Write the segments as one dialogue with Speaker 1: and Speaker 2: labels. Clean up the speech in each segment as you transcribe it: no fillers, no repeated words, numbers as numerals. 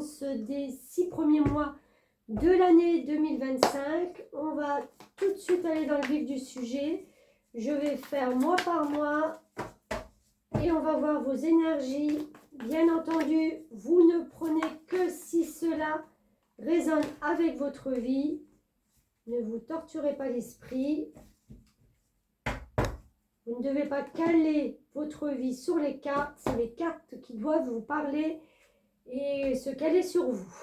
Speaker 1: guidance des 6 premiers mois de l'année 2025. On va tout de suite aller dans le vif du sujet. Je vais faire mois par mois et on va voir vos énergies. Bien entendu, vous ne prenez que si cela résonne avec votre vie. Ne vous torturez pas l'esprit. Vous ne devez pas caler votre vie sur les cartes. C'est les cartes qui doivent vous parler et se caler sur vous.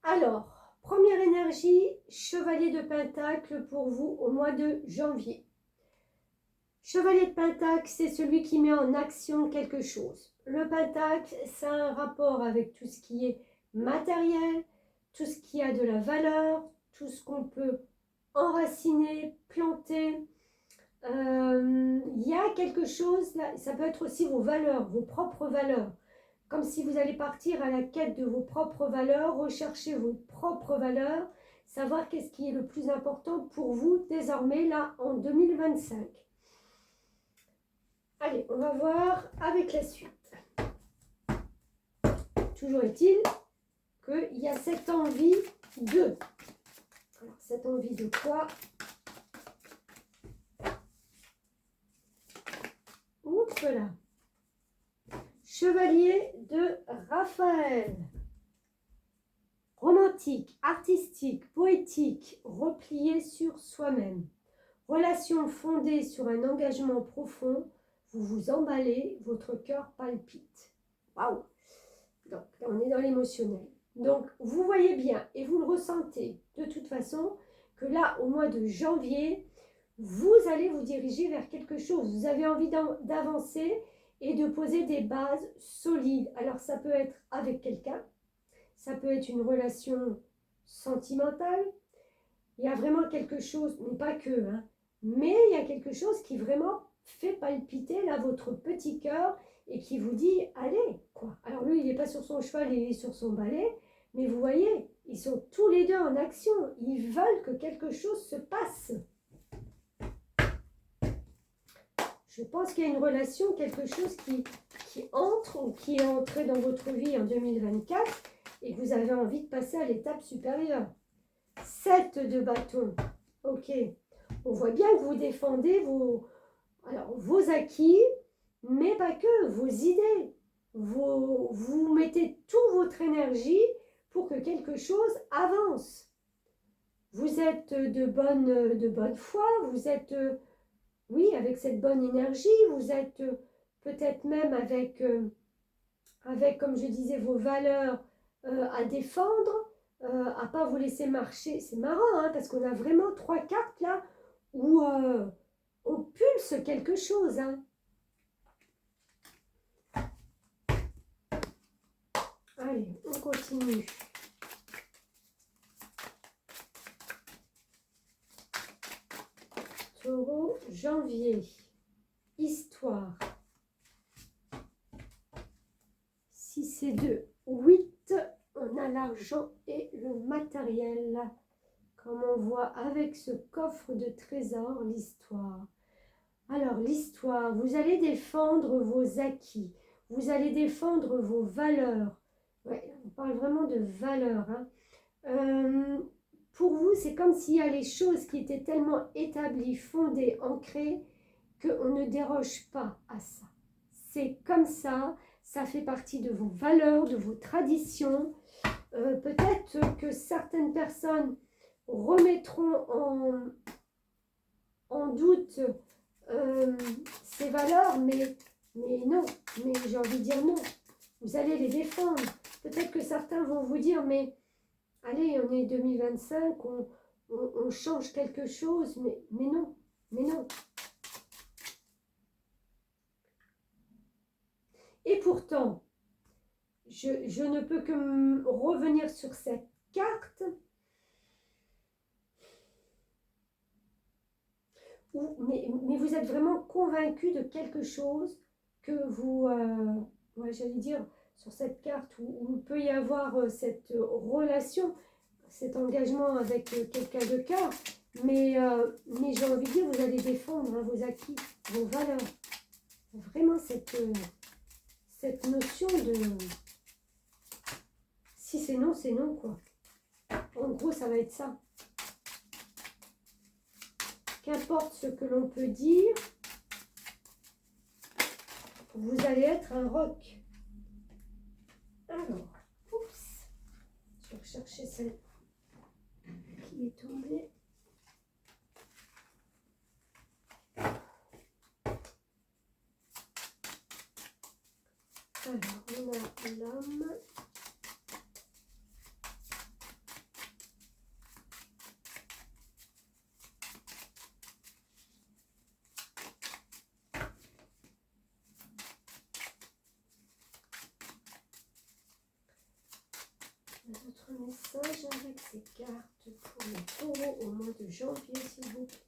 Speaker 1: Alors, première énergie, Chevalier de Pentacle pour vous au mois de janvier. Chevalier de Pentacle, c'est celui qui met en action quelque chose. Le Pentacle, ça a un rapport avec tout ce qui est matériel, tout ce qui a de la valeur, tout ce qu'on peut enraciner, planter. Il y a quelque chose, là, ça peut être aussi vos valeurs, vos propres valeurs. Comme si vous allez partir à la quête de vos propres valeurs, rechercher vos propres valeurs, savoir qu'est-ce qui est le plus important pour vous désormais, là, en 2025. Allez, on va voir avec la suite. Toujours est-il qu'il y a cette envie de... Alors, cette envie de quoi? Oups là. Chevalier de Raphaël. Romantique, artistique, poétique, replié sur soi-même. Relation fondée sur un engagement profond. Vous vous emballez, votre cœur palpite. Waouh! Donc, là, on est dans l'émotionnel. Donc, vous voyez bien et vous le ressentez de toute façon que là, au mois de janvier, vous allez vous diriger vers quelque chose. Vous avez envie d'avancer et de poser des bases solides. Alors, ça peut être avec quelqu'un, ça peut être une relation sentimentale. Il y a vraiment quelque chose, mais pas que, hein, mais il y a quelque chose qui vraiment fait palpiter là votre petit cœur et qui vous dit allez quoi. Alors lui il n'est pas sur son cheval, il est sur son balai, mais vous voyez ils sont tous les deux en action, ils veulent que quelque chose se passe. Je pense qu'il y a une relation, quelque chose qui entre ou qui est entré dans votre vie en 2024 et que vous avez envie de passer à l'étape supérieure. 7 de bâton, ok, on voit bien que vous défendez vos acquis, mais pas que, vos idées. Vous mettez toute votre énergie pour que quelque chose avance. Vous êtes de bonne foi, vous êtes, oui, avec cette bonne énergie, vous êtes peut-être même avec, comme je disais, vos valeurs à défendre, à pas vous laisser marcher. C'est marrant, hein, parce qu'on a vraiment 3 cartes là où... on pulse quelque chose. Hein. Allez, on continue. Taureau, janvier. Histoire. 6 et 2. 8. On a l'argent et le matériel. Comme on voit avec ce coffre de trésors, l'histoire. Alors, l'histoire, vous allez défendre vos acquis, vous allez défendre vos valeurs. Ouais, on parle vraiment de valeurs. Hein. Pour vous, c'est comme s'il y a les choses qui étaient tellement établies, fondées, ancrées, qu'on ne déroge pas à ça. C'est comme ça, ça fait partie de vos valeurs, de vos traditions. Peut-être que certaines personnes remettront en doute ces valeurs, mais non, mais j'ai envie de dire non, vous allez les défendre. Peut-être que certains vont vous dire, mais allez, on est 2025, on change quelque chose, mais non, mais non. Et pourtant, je ne peux que revenir sur cette carte, mais vous êtes vraiment convaincu de quelque chose que vous, ouais, j'allais dire, sur cette carte où il peut y avoir cette relation, cet engagement avec quelqu'un de cœur, mais j'ai envie de dire, vous allez défendre vos acquis, vos valeurs. Vraiment cette notion Si c'est non, quoi. En gros, ça va être ça. Qu'importe ce que l'on peut dire, vous allez être un roc. Alors, oups, je vais rechercher celle qui est tombée. Alors, on a l'homme. Notre message avec ces cartes pour le taureau au mois de janvier, s'il vous plaît.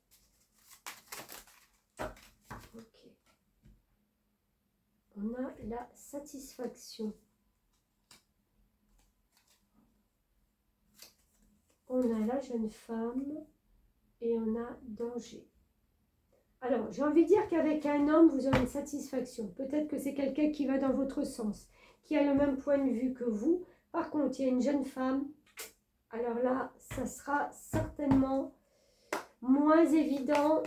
Speaker 1: Ok. On a la satisfaction. On a la jeune femme et on a danger. Alors, j'ai envie de dire qu'avec un homme, vous aurez une satisfaction. Peut-être que c'est quelqu'un qui va dans votre sens, qui a le même point de vue que vous. Par contre, il y a une jeune femme. Alors là, ça sera certainement moins évident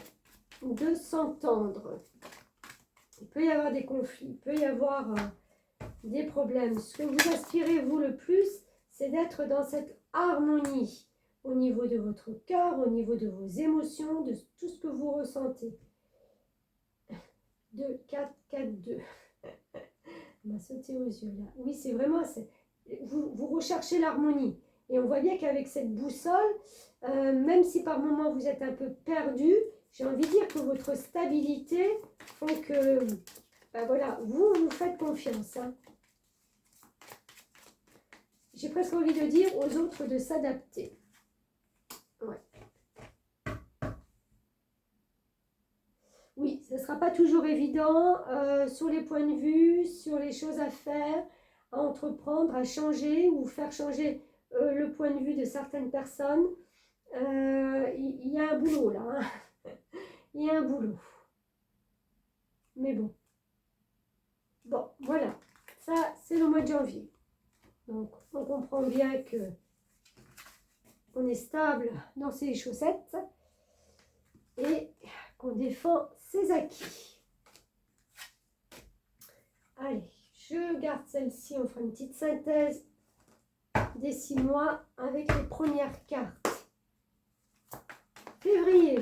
Speaker 1: de s'entendre. Il peut y avoir des conflits, il peut y avoir des problèmes. Ce que vous aspirez, vous, le plus, c'est d'être dans cette harmonie au niveau de votre cœur, au niveau de vos émotions, de tout ce que vous ressentez. 2, 4, 4, 2. On m'a sauté aux yeux là. Oui, c'est vraiment... Vous recherchez l'harmonie. Et on voit bien qu'avec cette boussole, même si par moments vous êtes un peu perdu, j'ai envie de dire que votre stabilité fait que, ben voilà, vous faites confiance. Hein. J'ai presque envie de dire aux autres de s'adapter. Ouais. Oui, ce ne sera pas toujours évident sur les points de vue, sur les choses à faire, à entreprendre, à changer ou faire changer le point de vue de certaines personnes. Il y a un boulot là. Hein. Il y a un boulot. Mais bon. Bon, voilà. Ça, c'est le mois de janvier. Donc, on comprend bien que on est stable dans ses chaussettes et qu'on défend ses acquis. Allez, je garde celle-ci. On fera une petite synthèse des 6 mois avec les premières cartes. Février.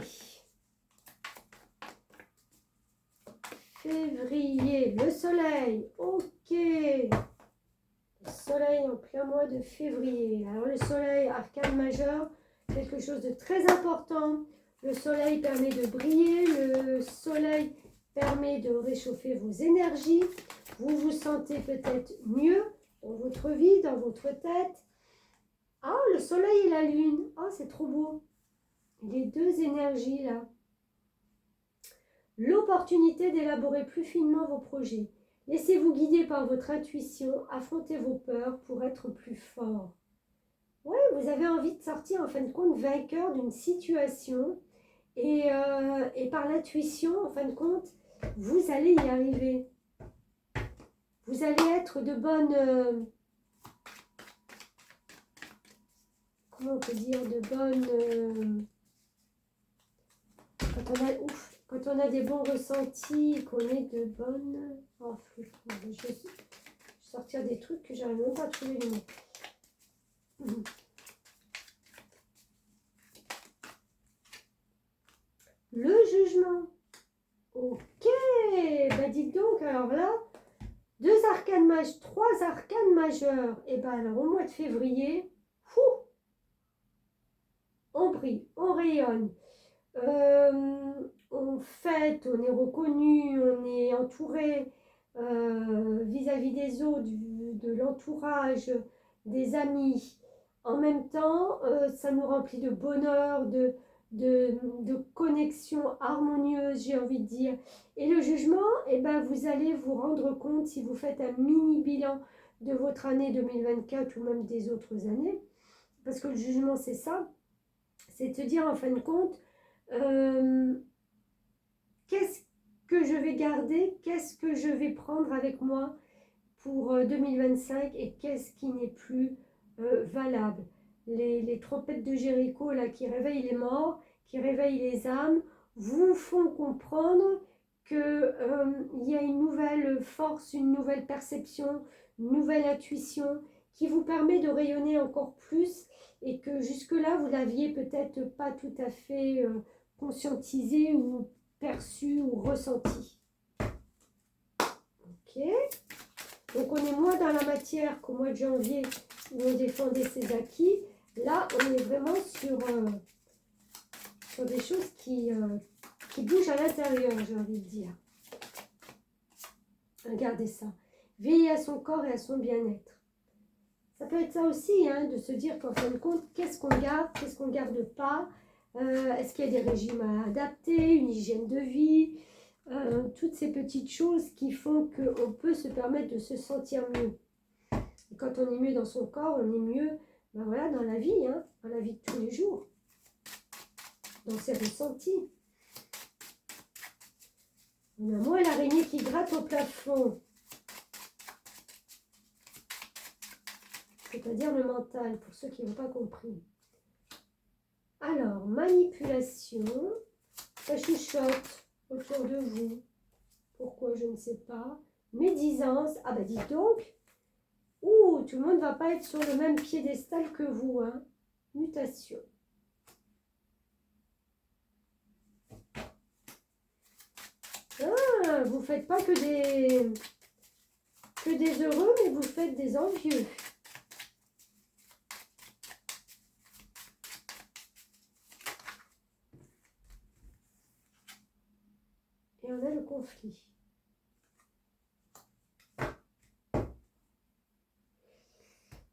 Speaker 1: Février, le soleil. Ok. Le soleil en plein mois de février. Alors le soleil, arcane majeur, quelque chose de très important. Le soleil permet de briller. Le soleil permet de réchauffer vos énergies. Vous vous sentez peut-être mieux dans votre vie, dans votre tête. Ah, le soleil et la lune. Ah, c'est trop beau. Les deux énergies là. L'opportunité d'élaborer plus finement vos projets. Laissez-vous guider par votre intuition, affrontez vos peurs pour être plus fort. Oui, vous avez envie de sortir en fin de compte vainqueur d'une situation et par l'intuition, en fin de compte, vous allez y arriver. Vous allez être de bonnes... comment on peut dire? De bonnes... Quand on a des bons ressentis, qu'on est de bonnes... Oh, je vais sortir des trucs que j'arrive même pas à trouver les mots. Le jugement. Ok. Ben dites donc, alors là, 3 arcanes majeurs. Et ben alors au mois de février, fou, on brille, on rayonne. On fête, on est reconnu, on est entouré vis-à-vis des autres, de l'entourage, des amis. En même temps, ça nous remplit de bonheur, de connexion harmonieuse, j'ai envie de dire. Et le jugement, eh ben, vous allez vous rendre compte si vous faites un mini bilan de votre année 2024 ou même des autres années. Parce que le jugement, c'est ça. C'est te dire en fin de compte, qu'est-ce que je vais garder, qu'est-ce que je vais prendre avec moi pour 2025 et qu'est-ce qui n'est plus valables. Les trompettes de Jéricho là, qui réveillent les morts, qui réveillent les âmes, vous font comprendre qu'il y a une nouvelle force, une nouvelle perception, une nouvelle intuition qui vous permet de rayonner encore plus et que jusque-là, vous l'aviez peut-être pas tout à fait conscientisé ou perçu ou ressenti. Ok. Donc on est moins dans la matière qu'au mois de janvier où on défendait ses acquis. Là, on est vraiment sur des choses qui bougent à l'intérieur, j'ai envie de dire. Regardez ça. Veiller à son corps et à son bien-être. Ça peut être ça aussi, hein, de se dire qu'en fin de compte, qu'est-ce qu'on garde, qu'est-ce qu'on ne garde pas. Est-ce qu'il y a des régimes à adapter, une hygiène de vie, toutes ces petites choses qui font qu'on peut se permettre de se sentir mieux. Et quand on est mieux dans son corps, on est mieux ben voilà, dans la vie, hein, dans la vie de tous les jours, dans ses ressentis. On a moins l'araignée qui gratte au plafond, c'est-à-dire le mental, pour ceux qui n'ont pas compris. Alors, manipulation, ça chuchote autour de vous. Pourquoi, je ne sais pas. Médisance, ah bah dites donc, ouh, tout le monde ne va pas être sur le même piédestal que vous, hein. Mutation. Ah, vous ne faites pas que des heureux, mais vous faites des envieux. Et on a le conflit.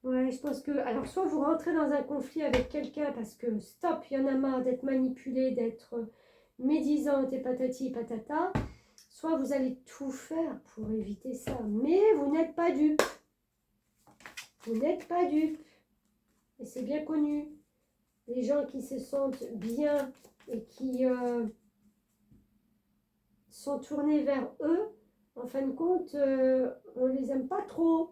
Speaker 1: Ouais, je pense que... Alors, soit vous rentrez dans un conflit avec quelqu'un parce que, stop, il y en a marre d'être manipulé, d'être médisante et patati patata. Soit vous allez tout faire pour éviter ça. Mais vous n'êtes pas dupe. Vous n'êtes pas dupe. Et c'est bien connu. Les gens qui se sentent bien et qui sont tournés vers eux, en fin de compte, on ne les aime pas trop.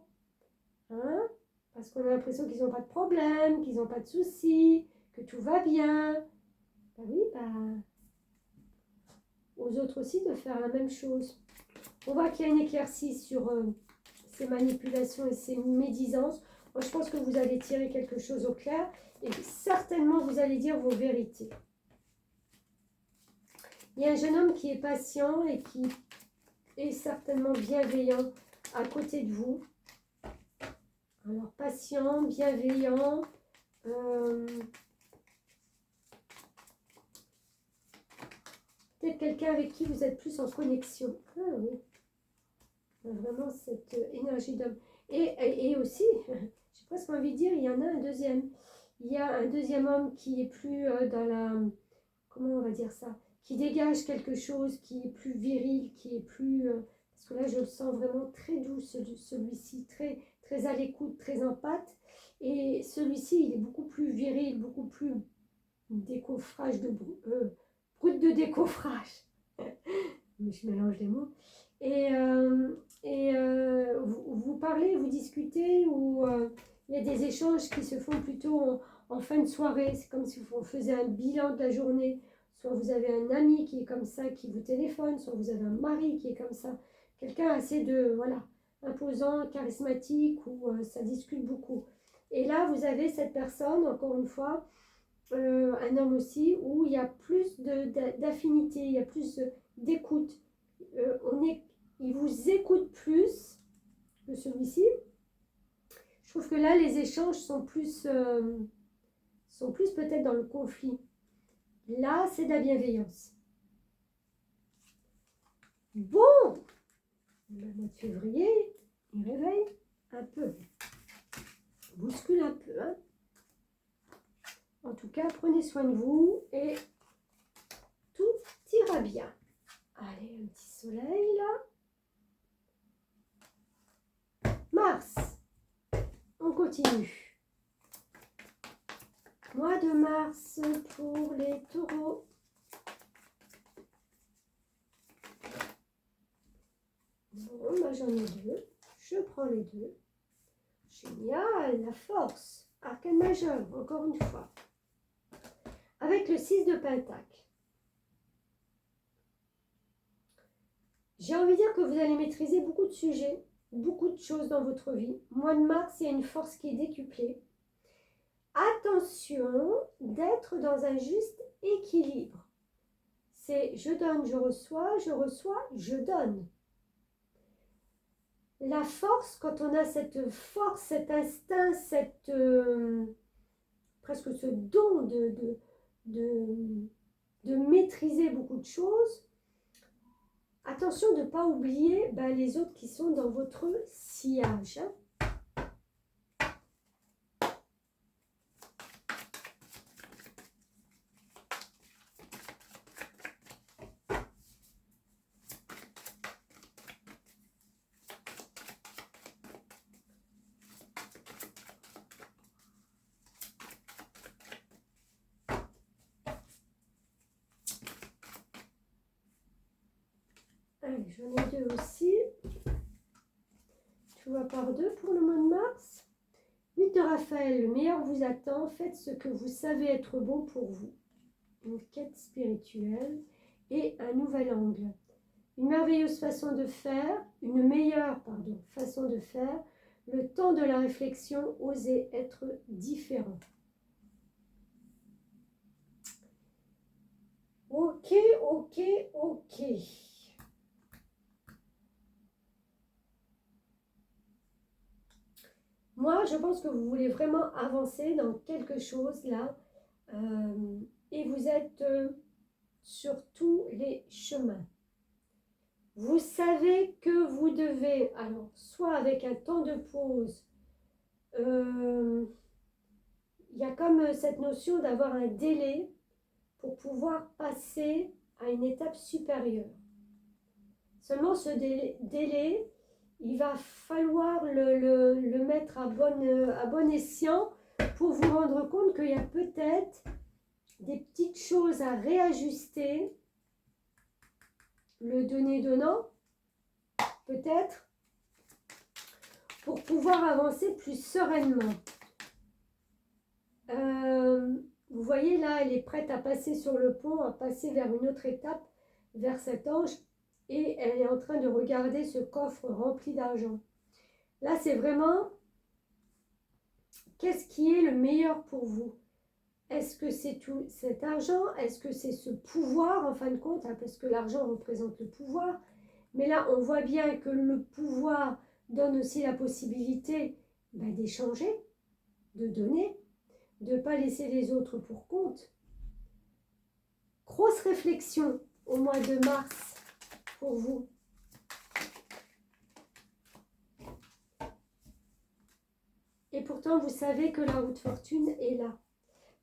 Speaker 1: Hein? Parce qu'on a l'impression qu'ils n'ont pas de problème, qu'ils n'ont pas de soucis, que tout va bien. Ben oui, aux autres aussi de faire la même chose. On voit qu'il y a une éclaircie sur ces manipulations et ces médisances. Moi, je pense que vous allez tirer quelque chose au clair et certainement vous allez dire vos vérités. Il y a un jeune homme qui est patient et qui est certainement bienveillant à côté de vous. Alors, patient, bienveillant, peut-être quelqu'un avec qui vous êtes plus en connexion. Ah oui, vraiment cette énergie d'homme. Et aussi, j'ai presque envie de dire, il y en a un deuxième. Il y a un deuxième homme qui est plus dans la... Comment on va dire ça? Qui dégage quelque chose, qui est plus viril, qui est plus... parce que là, je le sens vraiment très doux, celui-ci, très, très à l'écoute, très empathe. Et celui-ci, il est beaucoup plus viril, beaucoup plus décoffrage de... brut de décoffrage. Je mélange les mots. Vous parlez, vous discutez, ou il y a des échanges qui se font plutôt en fin de soirée. C'est comme si on faisait un bilan de la journée. Soit vous avez un ami qui est comme ça, qui vous téléphone, soit vous avez un mari qui est comme ça. Quelqu'un assez de, voilà, imposant, charismatique, où ça discute beaucoup. Et là, vous avez cette personne, encore une fois, un homme aussi, où il y a plus d'affinité, il y a plus d'écoute. Il vous écoute plus que celui-ci. Je trouve que là, les échanges sont plus peut-être dans le conflit. Là, c'est de la bienveillance. Bon, le mois de février, il réveille un peu. Bouscule un peu. Hein. En tout cas, prenez soin de vous et tout ira bien. Allez, un petit soleil là. Mars, on continue. Mois de mars pour les taureaux. Bon, bah, j'en ai deux. Je prends les deux. Génial, la force. Arcane majeur, encore une fois. Avec le 6 de Pentacle. J'ai envie de dire que vous allez maîtriser beaucoup de sujets, beaucoup de choses dans votre vie. Mois de mars, il y a une force qui est décuplée. Attention d'être dans un juste équilibre. C'est je donne, je reçois, je donne. La force, quand on a cette force, cet instinct, presque ce don de maîtriser beaucoup de choses, attention de ne pas oublier les autres qui sont dans votre sillage. Allez, j'en ai deux aussi. Tu vois par deux pour le mois de mars. 8 de Raphaël, le meilleur vous attend. Faites ce que vous savez être bon pour vous. Une quête spirituelle et un nouvel angle. Une merveilleuse façon de faire, une meilleure façon de faire. Le temps de la réflexion, oser être différent. Ok. Moi, je pense que vous voulez vraiment avancer dans quelque chose là. Et vous êtes sur tous les chemins. Vous savez que vous devez, alors, soit avec un temps de pause, il y a comme cette notion d'avoir un délai pour pouvoir passer à une étape supérieure. Seulement, ce délai, il va falloir le mettre à bon escient pour vous rendre compte qu'il y a peut-être des petites choses à réajuster. Le donnant, peut-être, pour pouvoir avancer plus sereinement. Vous voyez là, elle est prête à passer sur le pont, à passer vers une autre étape, vers cet ange, et elle est en train de regarder ce coffre rempli d'argent. Là, c'est vraiment, qu'est-ce qui est le meilleur pour vous? Est-ce que c'est tout cet argent? Est-ce que c'est ce pouvoir, en fin de compte, parce que l'argent représente le pouvoir? Mais là, on voit bien que le pouvoir donne aussi la possibilité d'échanger, de donner, de ne pas laisser les autres pour compte. Grosse réflexion au mois de mars pour vous. Et pourtant, vous savez que la roue de fortune est là.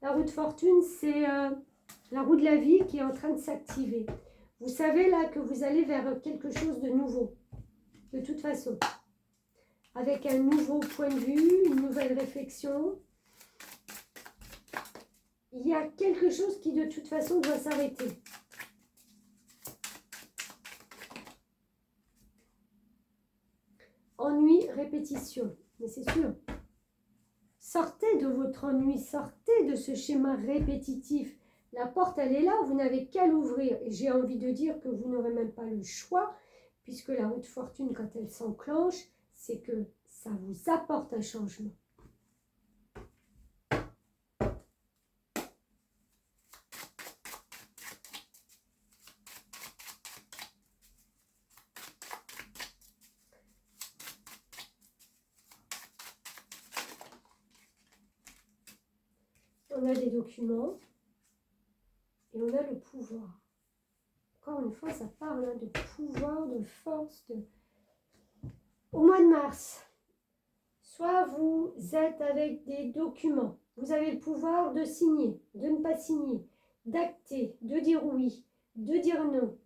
Speaker 1: La roue de fortune, c'est la roue de la vie qui est en train de s'activer. Vous savez là que vous allez vers quelque chose de nouveau, de toute façon. Avec un nouveau point de vue, une nouvelle réflexion. Il y a quelque chose qui de toute façon doit s'arrêter. Ennui, répétition. Mais c'est sûr. Sortez de votre ennui, sortez de ce schéma répétitif. La porte, elle est là, vous n'avez qu'à l'ouvrir. Et j'ai envie de dire que vous n'aurez même pas le choix, puisque la roue de fortune, quand elle s'enclenche, c'est que ça vous apporte un changement. On a des documents et on a le pouvoir. Encore une fois, ça parle de pouvoir, de force. Au mois de mars, soit vous êtes avec des documents, vous avez le pouvoir de signer, de ne pas signer, d'acter, de dire oui, de dire non.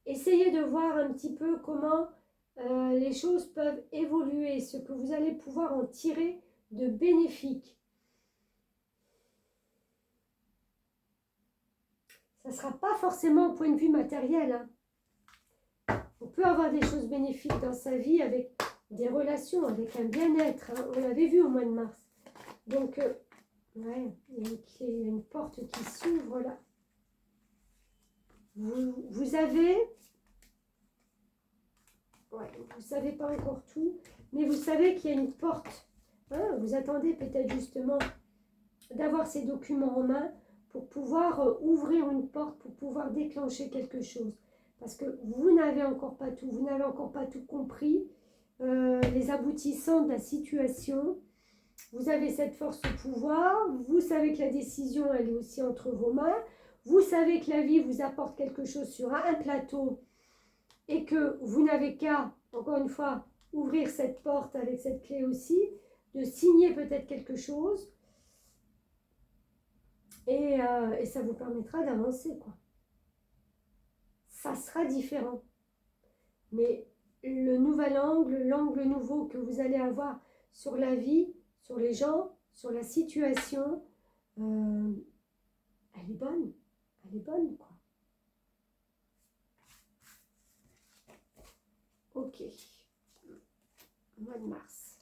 Speaker 1: Essayez de voir un petit peu comment les choses peuvent évoluer, ce que vous allez pouvoir en tirer de bénéfique. Ça ne sera pas forcément au point de vue matériel. On peut avoir des choses bénéfiques dans sa vie avec des relations avec un bien-être. Hein, on l'avait vu au mois de mars. Donc, ouais, il y a une clé, il y a une porte qui s'ouvre là. Vous avez... Ouais, vous ne savez pas encore tout, mais vous savez qu'il y a une porte. Hein, vous attendez peut-être justement d'avoir ces documents en main pour pouvoir ouvrir une porte, pour pouvoir déclencher quelque chose. Parce que vous n'avez encore pas tout, vous n'avez encore pas tout compris, les aboutissants de la situation. Vous avez cette force au pouvoir, vous savez que la décision, elle est aussi entre vos mains. Vous savez que la vie vous apporte quelque chose sur un plateau et que vous n'avez qu'à, encore une fois, ouvrir cette porte avec cette clé aussi, de signer peut-être quelque chose et ça vous permettra d'avancer, quoi. Ça sera différent. Mais le nouvel angle, l'angle nouveau que vous allez avoir sur la vie, sur les gens, sur la situation, elle est bonne. Elle est bonne, quoi. Ok. Mois de mars.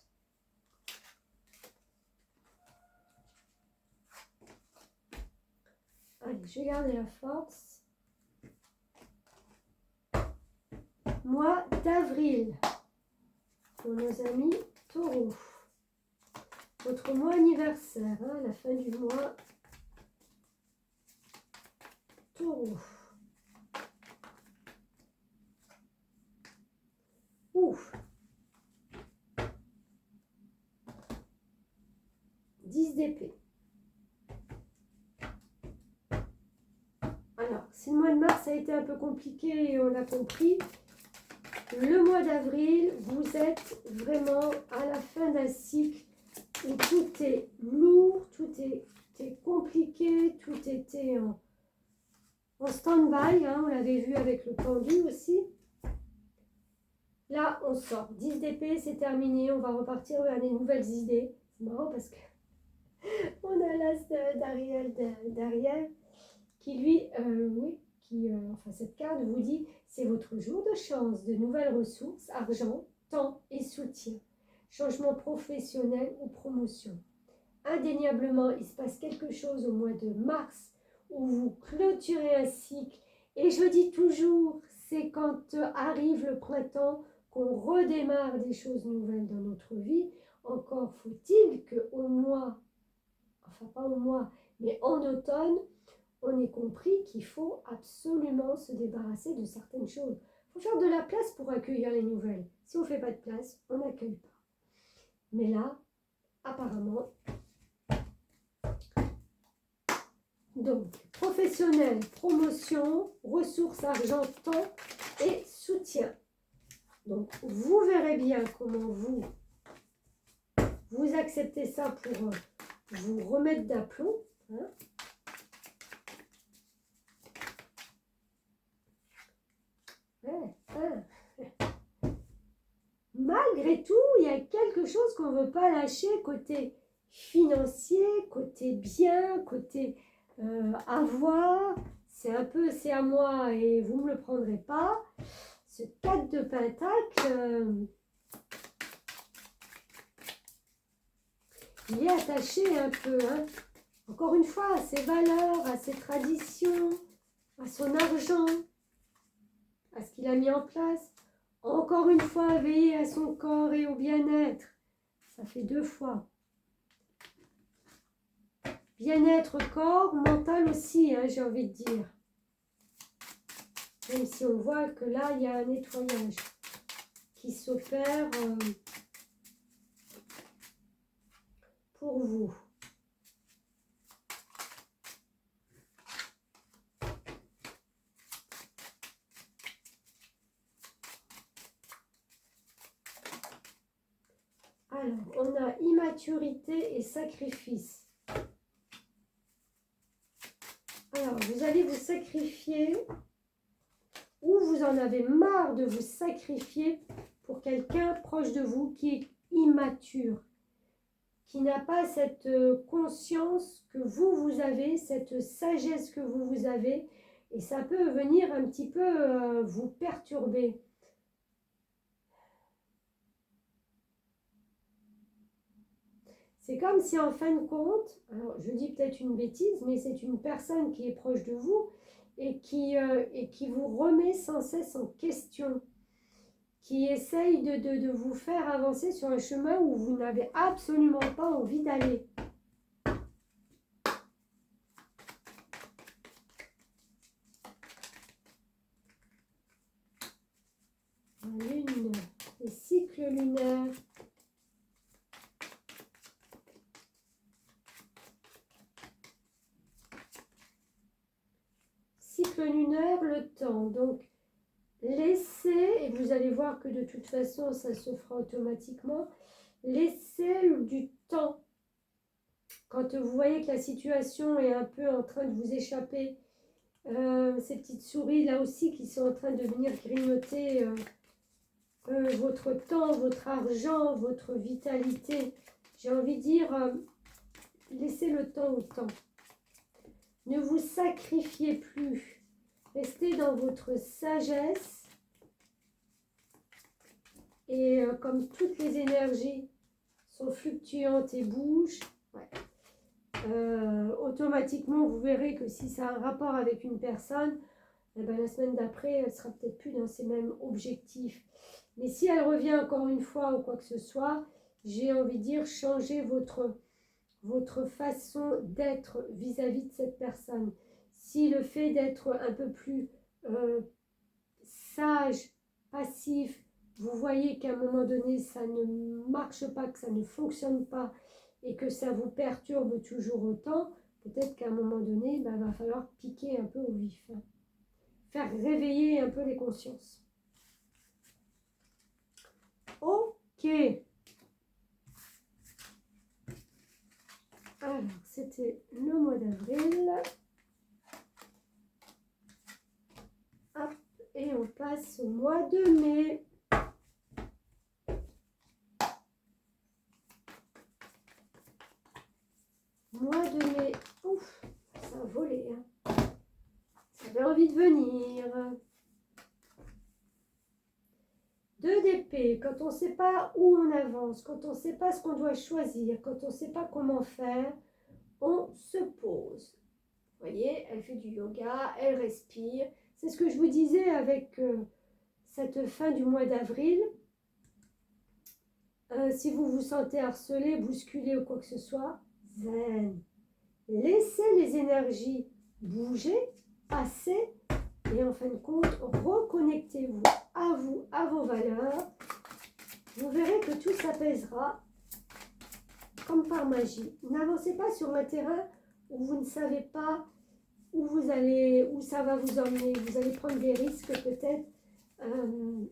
Speaker 1: Allez, je vais garder la force. Mois d'avril. Pour nos amis taureaux. Votre mois anniversaire, hein, la fin du mois. Taureau. Ouf. 10 d'épée. Alors, si le mois de mars a été un peu compliqué et on l'a compris, le mois d'avril, vous êtes vraiment à la fin d'un cycle où tout est lourd, tout est compliqué, tout était en stand-by, hein, on l'avait vu avec le pendu aussi. Là, on sort. 10 d'épée, c'est terminé, on va repartir vers des nouvelles idées. C'est marrant parce que on a l'as d'Ariel qui lui, enfin cette carte vous dit, c'est votre jour de chance, de nouvelles ressources, argent, temps et soutien, changement professionnel ou promotion. Indéniablement, il se passe quelque chose au mois de mars où vous clôturez un cycle. Et je dis toujours, c'est quand arrive le printemps qu'on redémarre des choses nouvelles dans notre vie. Encore faut-il qu'au mois, enfin pas au mois, mais en automne, on ait compris qu'il faut absolument se débarrasser de certaines choses. Il faut faire de la place pour accueillir les nouvelles. Si on ne fait pas de place, on n'accueille pas. Mais là, apparemment, donc, professionnel, promotion, ressources, argent, temps et soutien. Donc, vous verrez bien comment vous acceptez ça pour vous remettre d'aplomb. Hein. Malgré tout, il y a quelque chose qu'on ne veut pas lâcher côté financier, côté bien, côté avoir. C'est un peu, c'est à moi et vous ne me le prendrez pas. Ce 4 de Pentacle, il est attaché un peu, hein. Encore une fois, à ses valeurs, à ses traditions, à son argent, à ce qu'il a mis en place. Encore une fois, veiller à son corps et au bien-être. Ça fait 2 fois. Bien-être corps, mental aussi, hein, j'ai envie de dire. Même si on voit que là, il y a un nettoyage qui s'opère pour vous. Alors, on a immaturité et sacrifice. Alors, vous allez vous sacrifier ou vous en avez marre de vous sacrifier pour quelqu'un proche de vous qui est immature, qui n'a pas cette conscience que vous avez, cette sagesse que vous avez, et ça peut venir un petit peu vous perturber. C'est comme si en fin de compte, alors je dis peut-être une bêtise, mais c'est une personne qui est proche de vous et qui vous remet sans cesse en question, qui essaye de vous faire avancer sur un chemin où vous n'avez absolument pas envie d'aller. La lune, les cycles lunaires. Cycle lunaire, le temps. Donc, laissez, et vous allez voir que de toute façon, ça se fera automatiquement, laissez du temps. Quand vous voyez que la situation est un peu en train de vous échapper, ces petites souris là aussi qui sont en train de venir grignoter votre temps, votre argent, votre vitalité, j'ai envie de dire, laissez le temps au temps. Ne vous sacrifiez plus. Restez dans votre sagesse. Et comme toutes les énergies sont fluctuantes et bougent, automatiquement, vous verrez que si ça a un rapport avec une personne, eh ben, la semaine d'après, elle sera peut-être plus dans ces mêmes objectifs. Mais si elle revient encore une fois ou quoi que ce soit, j'ai envie de dire, changez votre façon d'être vis-à-vis de cette personne. Si le fait d'être un peu plus sage, passif, vous voyez qu'à un moment donné, ça ne marche pas, que ça ne fonctionne pas et que ça vous perturbe toujours autant, peut-être qu'à un moment donné, il va falloir piquer un peu au vif. Hein. Faire réveiller un peu les consciences. Ok. Alors, c'était le mois d'avril. Hop, et on passe au mois de mai. Mois de mai. Ouf, ça a volé. Hein. Ça avait envie de venir. 2 d'épée, quand on ne sait pas où on avance, quand on ne sait pas ce qu'on doit choisir, quand on ne sait pas comment faire, on se pose. Vous voyez, elle fait du yoga, elle respire. C'est ce que je vous disais avec cette fin du mois d'avril. Si vous vous sentez harcelé, bousculé ou quoi que ce soit, zen. Laissez les énergies bouger, passer et en fin de compte, reconnectez-vous, à vos valeurs. Vous verrez que tout s'apaisera comme par magie. N'avancez pas sur un terrain où vous ne savez pas où ça va vous emmener. Vous allez prendre des risques peut-être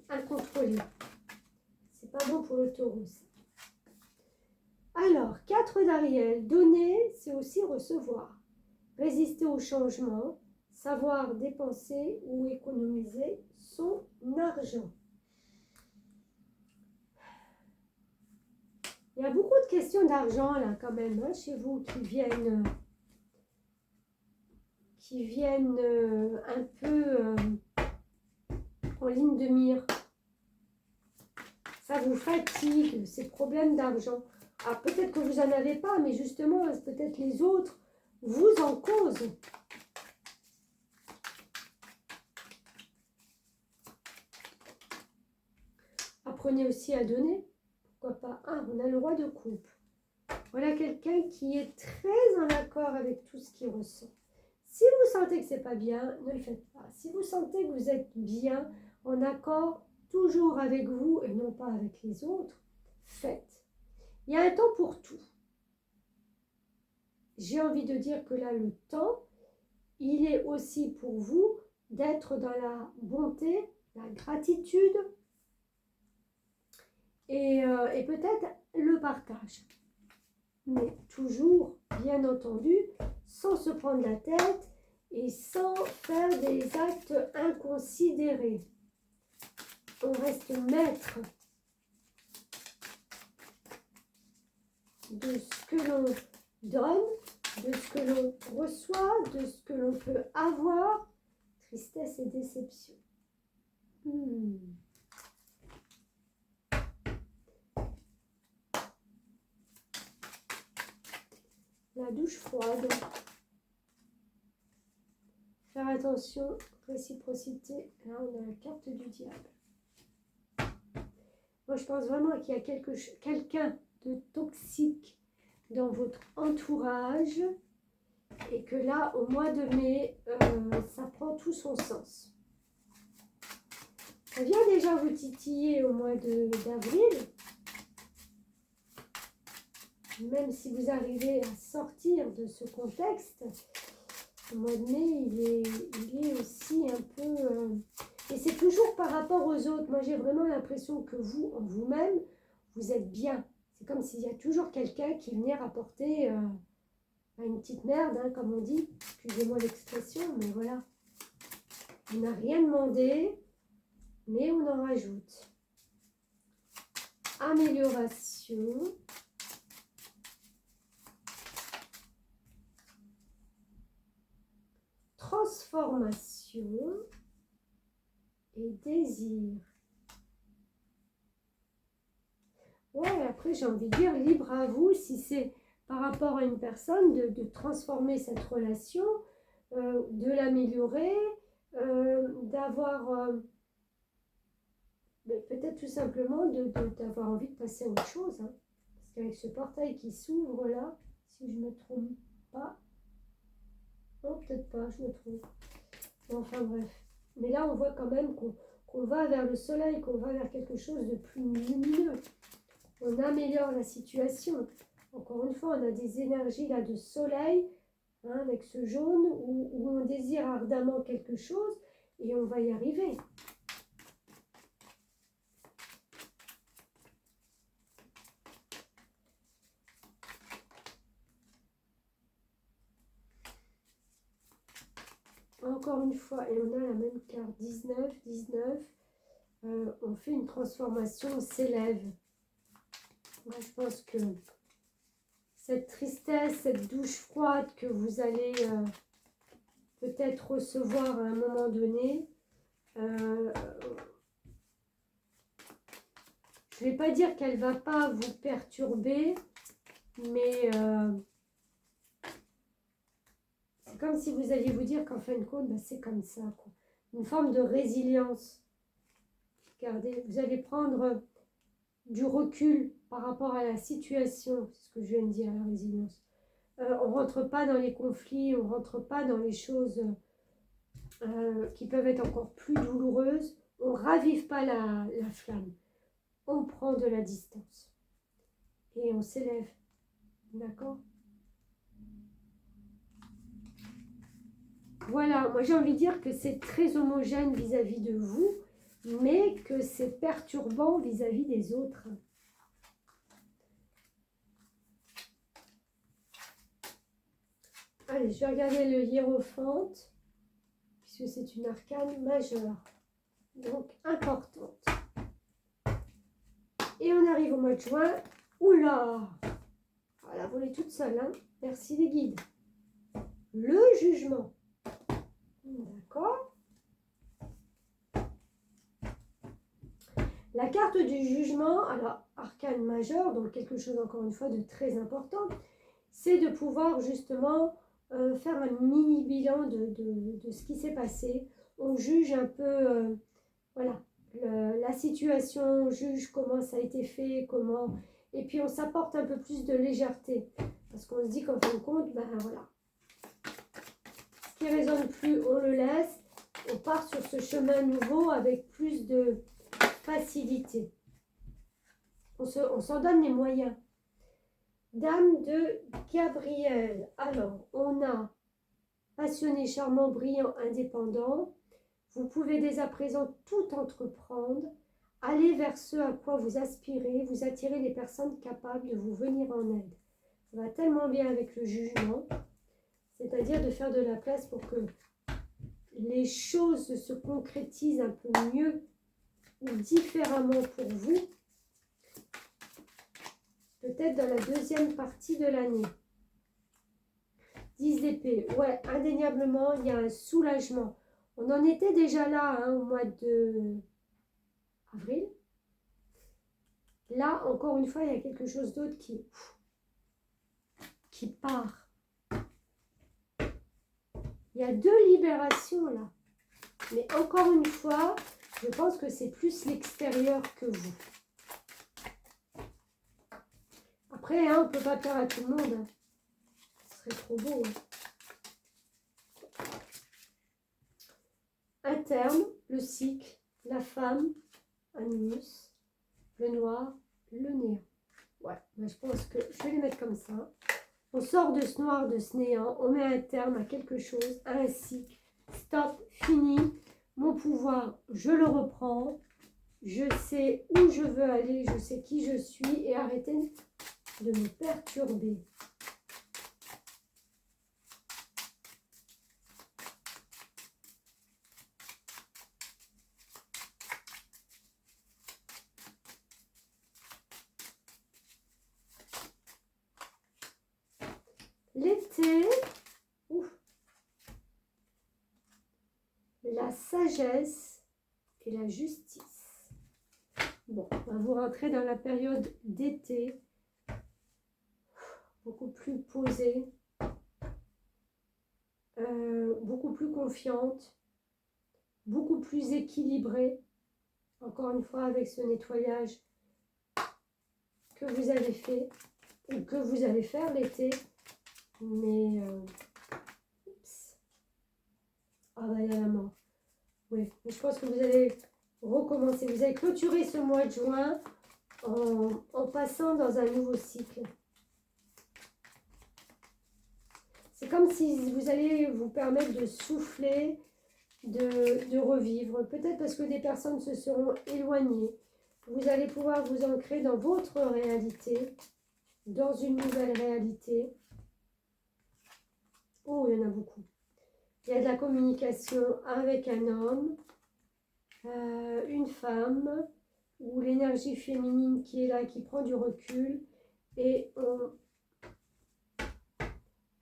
Speaker 1: incontrôlés. C'est pas bon pour le taureau. Alors, 4 d'Ariel. Donner, c'est aussi recevoir. Résister au changement, savoir dépenser ou économiser son argent. Il y a beaucoup de questions d'argent là quand même hein, chez vous qui viennent un peu en ligne de mire. Ça vous fatigue, ces problèmes d'argent. Ah, peut-être que vous n'en avez pas, mais justement, peut-être les autres vous en causent. Apprenez aussi à donner. Pourquoi pas? Ah, on a le roi de coupe. Voilà quelqu'un qui est très en accord avec tout ce qu'il ressent. Si vous sentez que c'est pas bien, ne le faites pas. Si vous sentez que vous êtes bien, en accord toujours avec vous et non pas avec les autres, faites. Il y a un temps pour tout. J'ai envie de dire que là, le temps, il est aussi pour vous d'être dans la bonté, la gratitude et peut-être le partage. Mais toujours, bien entendu, sans se prendre la tête et sans faire des actes inconsidérés. On reste maître de ce que l'on donne, de ce que l'on reçoit, de ce que l'on peut avoir. Tristesse et déception. la douche froide. Faire attention, réciprocité. Là, on a la carte du diable. Moi, je pense vraiment qu'il y a quelqu'un de toxique dans votre entourage et que là, au mois de mai, ça prend tout son sens. Ça vient déjà vous titiller au mois d'avril. Même si vous arrivez à sortir de ce contexte, le mois de mai, il est aussi un peu... Et c'est toujours par rapport aux autres. Moi, j'ai vraiment l'impression que vous, en vous-même, vous êtes bien. C'est comme s'il y a toujours quelqu'un qui venait rapporter une petite merde, hein, comme on dit. Excusez-moi l'expression, mais voilà. On n'a rien demandé, mais on en rajoute. Amélioration. Transformation et désir. Ouais, après j'ai envie de dire libre à vous si c'est par rapport à une personne de transformer cette relation, de l'améliorer, d'avoir peut-être tout simplement d'avoir envie de passer à autre chose. Hein. Parce qu'avec ce portail qui s'ouvre là, si je ne me trompe pas, non peut-être pas, je me trompe. Enfin bref. Mais là, on voit quand même qu'on va vers le soleil, qu'on va vers quelque chose de plus lumineux. On améliore la situation. Encore une fois, on a des énergies là de soleil, hein, avec ce jaune, où on désire ardemment quelque chose et on va y arriver. Encore une fois, et on a la même carte, 19, 19, on fait une transformation, on s'élève. Moi, je pense que cette tristesse, cette douche froide que vous allez peut-être recevoir à un moment donné, je ne vais pas dire qu'elle ne va pas vous perturber, mais c'est comme si vous alliez vous dire qu'en fin de compte, c'est comme ça, quoi. Une forme de résilience. Regardez, vous allez prendre du recul par rapport à la situation, c'est ce que je viens de dire, la résilience. On ne rentre pas dans les conflits, on ne rentre pas dans les choses qui peuvent être encore plus douloureuses. On ne ravive pas la flamme. On prend de la distance. Et on s'élève. D'accord? Voilà, moi j'ai envie de dire que c'est très homogène vis-à-vis de vous, mais que c'est perturbant vis-à-vis des autres. Allez, je vais regarder le hiérophante, puisque c'est une arcane majeure, donc importante. Et on arrive au mois de juin. Oula! Elle a volé toute seule, hein? Merci les guides. Le jugement. D'accord? La carte du jugement, alors arcane majeur, donc quelque chose encore une fois de très important, c'est de pouvoir justement faire un mini bilan de ce qui s'est passé. On juge un peu, voilà, la situation, on juge comment ça a été fait, comment... Et puis on s'apporte un peu plus de légèreté. Parce qu'on se dit qu'en fin de compte, ben voilà. Ce qui ne résonne plus, on le laisse. On part sur ce chemin nouveau avec plus de facilité. On s'en donne les moyens. Dame de Gabriel. Alors, on a passionné, charmant, brillant, indépendant. Vous pouvez dès à présent tout entreprendre. Aller vers ce à quoi vous aspirez. Vous attirez les personnes capables de vous venir en aide. Ça va tellement bien avec le jugement. C'est-à-dire de faire de la place pour que les choses se concrétisent un peu mieux ou différemment pour vous. Peut-être dans la deuxième partie de l'année. 10 d'épée. Ouais, indéniablement, il y a un soulagement. On en était déjà là, hein, au mois de avril. Là, encore une fois, il y a quelque chose d'autre qui part. y a 2 libérations là. Mais encore une fois, je pense que c'est plus l'extérieur que vous. Après, hein, on ne peut pas faire à tout le monde. Hein. Ce serait trop beau. Hein. Un terme, le cycle, la femme, Animus, le noir, le néant. Ouais, ben je pense que je vais les mettre comme ça. On sort de ce noir, de ce néant, on met un terme à quelque chose, à un cycle. Stop, fini. Mon pouvoir, je le reprends. Je sais où je veux aller, je sais qui je suis et arrêtez de me perturber. L'été, la sagesse et la justice. Bon, on va vous rentrer dans la période d'été, beaucoup plus posée, beaucoup plus confiante, beaucoup plus équilibrée. Encore une fois, avec ce nettoyage que vous avez fait ou que vous allez faire l'été. Mais, oups. Ah bah, il y a la mort. Oui, je pense que vous allez recommencer. Vous allez clôturer ce mois de juin en passant dans un nouveau cycle. C'est comme si vous allez vous permettre de souffler, de revivre. Peut-être parce que des personnes se seront éloignées. Vous allez pouvoir vous ancrer dans votre réalité, dans une nouvelle réalité. Oh, il y en a beaucoup. Il y a de la communication avec un homme, une femme, ou l'énergie féminine qui est là, qui prend du recul, et on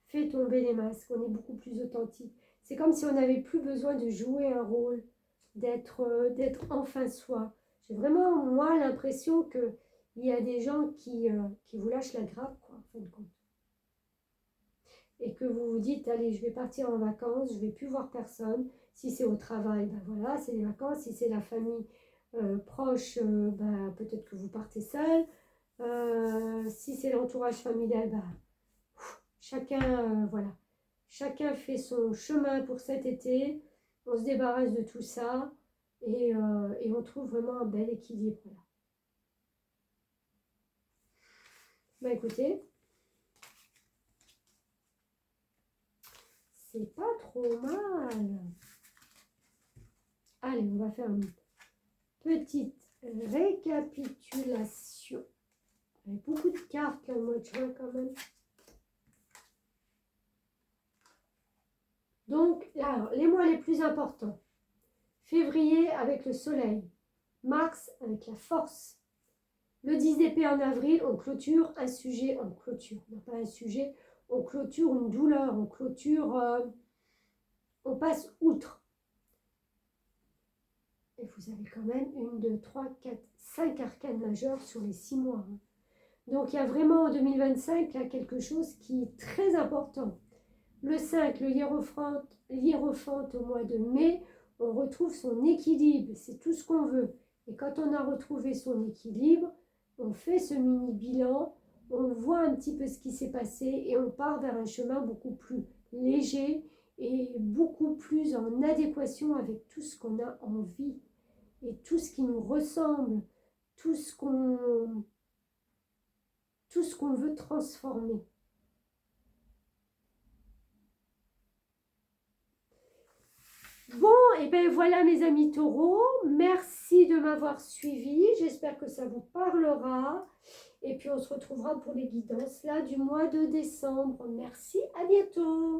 Speaker 1: fait tomber les masques, on est beaucoup plus authentique. C'est comme si on n'avait plus besoin de jouer un rôle, d'être enfin soi. J'ai vraiment, moi, l'impression qu'il y a des gens qui vous lâchent la grappe, quoi, en fin de compte. Et que vous vous dites, allez, je vais partir en vacances, je ne vais plus voir personne. Si c'est au travail, ben voilà, c'est les vacances. Si c'est la famille proche, ben, peut-être que vous partez seul. Si c'est l'entourage familial, ben, chacun, voilà. Chacun fait son chemin pour cet été. On se débarrasse de tout ça et on trouve vraiment un bel équilibre. Là. Ben, écoutez, c'est pas trop mal. Allez, on va faire une petite récapitulation. Il y a beaucoup de cartes là, le mois de juin quand même. Donc, alors, les mois les plus importants. Février avec le soleil. Mars avec la force. Le 10 d'épée en avril, on clôture un sujet. On clôture, non pas un sujet. On clôture une douleur. On clôture... on passe outre. Et vous avez quand même 1, 2, 3, 4, 5 arcanes majeures sur les 6 mois. Hein. Donc, il y a vraiment en 2025 là, quelque chose qui est très important. Le 5, le hiérophante au mois de mai, on retrouve son équilibre. C'est tout ce qu'on veut. Et quand on a retrouvé son équilibre, on fait ce mini-bilan, on voit un petit peu ce qui s'est passé et on part vers un chemin beaucoup plus léger et beaucoup plus en adéquation avec tout ce qu'on a envie et tout ce qui nous ressemble, tout ce qu'on veut transformer. Bon, et bien voilà mes amis taureaux, merci de m'avoir suivi, j'espère que ça vous parlera. Et puis on se retrouvera pour les guidances là du mois de décembre. Merci, à bientôt.